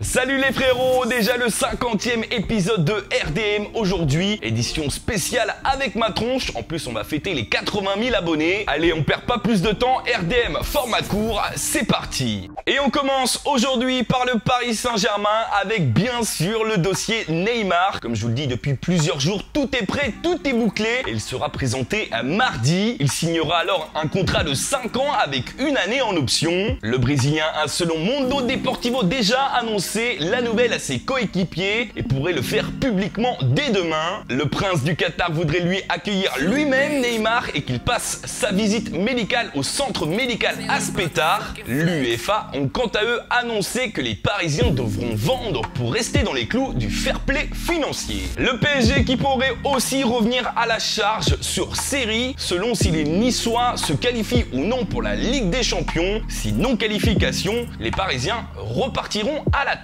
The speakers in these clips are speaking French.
Salut les frérots, déjà le 50e épisode de RDM aujourd'hui, édition spéciale avec ma tronche, en plus on va fêter les 80 000 abonnés. Allez, on perd pas plus de temps, RDM format court, c'est parti. Et on commence aujourd'hui par le Paris Saint-Germain avec bien sûr le dossier Neymar. Comme je vous le dis depuis plusieurs jours, tout est prêt, tout est bouclé et il sera présenté mardi. Il signera alors un contrat de 5 ans avec une année en option. Le Brésilien a selon Mundo Deportivo déjà annoncé la nouvelle à ses coéquipiers et pourrait le faire publiquement dès demain. Le prince du Qatar voudrait lui accueillir lui-même Neymar et qu'il passe sa visite médicale au centre médical Aspetar. L'UEFA ont quant à eux annoncé que les Parisiens devront vendre pour rester dans les clous du fair play financier. Le PSG qui pourrait aussi revenir à la charge sur série selon si les Niçois se qualifient ou non pour la Ligue des Champions. Si non qualification, les Parisiens repartiront à l'attaque.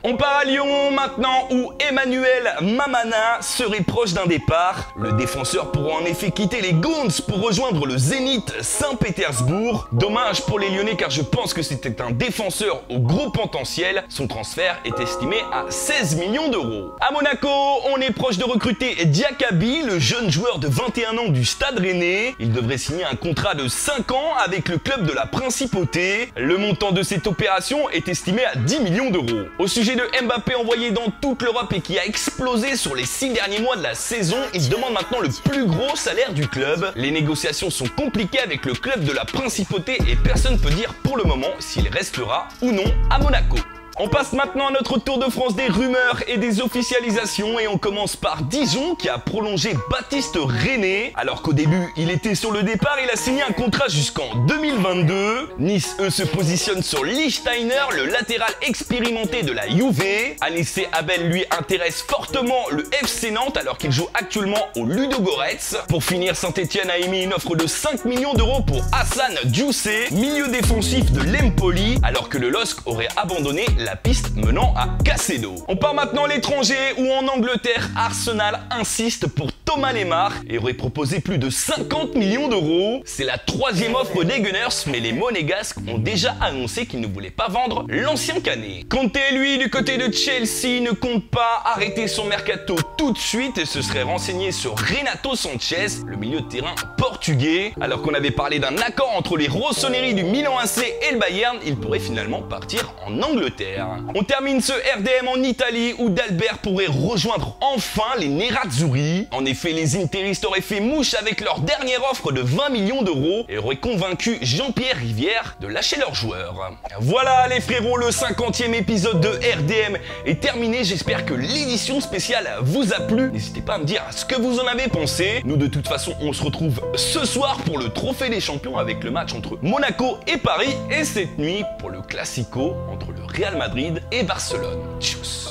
On part à Lyon maintenant où Emmanuel Mamana serait proche d'un départ. Le défenseur pourra en effet quitter les Goons pour rejoindre le Zénith Saint-Pétersbourg. Dommage pour les Lyonnais car je pense que c'était un défenseur au gros potentiel. Son transfert est estimé à 16 millions d'euros. À Monaco, on est proche de recruter Diakaby, le jeune joueur de 21 ans du Stade Rennais. Il devrait signer un contrat de 5 ans avec le club de la Principauté. Le montant de cette opération est estimé à 10 millions d'euros. Au sujet de Mbappé envoyé dans toute l'Europe et qui a explosé sur les 6 derniers mois de la saison, il demande maintenant le plus gros salaire du club. Les négociations sont compliquées avec le club de la Principauté et personne ne peut dire pour le moment s'il restera ou non à Monaco. On passe maintenant à notre tour de France des rumeurs et des officialisations et on commence par Dijon qui a prolongé Baptiste René. Alors qu'au début il était sur le départ, il a signé un contrat jusqu'en 2022. Nice eux se positionne sur Lichtsteiner, le latéral expérimenté de la Juve. Anissé Abel lui intéresse fortement le FC Nantes alors qu'il joue actuellement au Ludogorets. Pour finir, Saint-Etienne a émis une offre de 5 millions d'euros pour Hassan Diousé, milieu défensif de l'Empoli, alors que le LOSC aurait abandonné la piste menant à Caicedo. On part maintenant à l'étranger où en Angleterre, Arsenal insiste pour Thomas Lemar et aurait proposé plus de 50 millions d'euros. C'est la 3e offre des Gunners, mais les Monégasques ont déjà annoncé qu'ils ne voulaient pas vendre l'ancien Canet. Conte, lui, du côté de Chelsea, ne compte pas arrêter son mercato tout de suite et se serait renseigné sur Renato Sanchez, le milieu de terrain portugais. Alors qu'on avait parlé d'un accord entre les Rossoneri du Milan AC et le Bayern, il pourrait finalement partir en Angleterre. On termine ce RDM en Italie où D'Albert pourrait rejoindre enfin les Nerazzurri. En effet, les interistes auraient fait mouche avec leur dernière offre de 20 millions d'euros et auraient convaincu Jean-Pierre Rivière de lâcher leur joueur. Voilà les frérots, le 50e épisode de RDM est terminé. J'espère que l'édition spéciale vous a plu. N'hésitez pas à me dire ce que vous en avez pensé. Nous de toute façon, on se retrouve ce soir pour le Trophée des Champions avec le match entre Monaco et Paris et cette nuit pour le Classico entre le Real Madrid et Barcelone. Tchuss.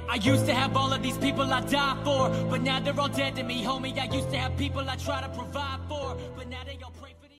I used to have all of these people I die for, but now they're all dead to me, homie. I used to have people I try to provide for, but now they all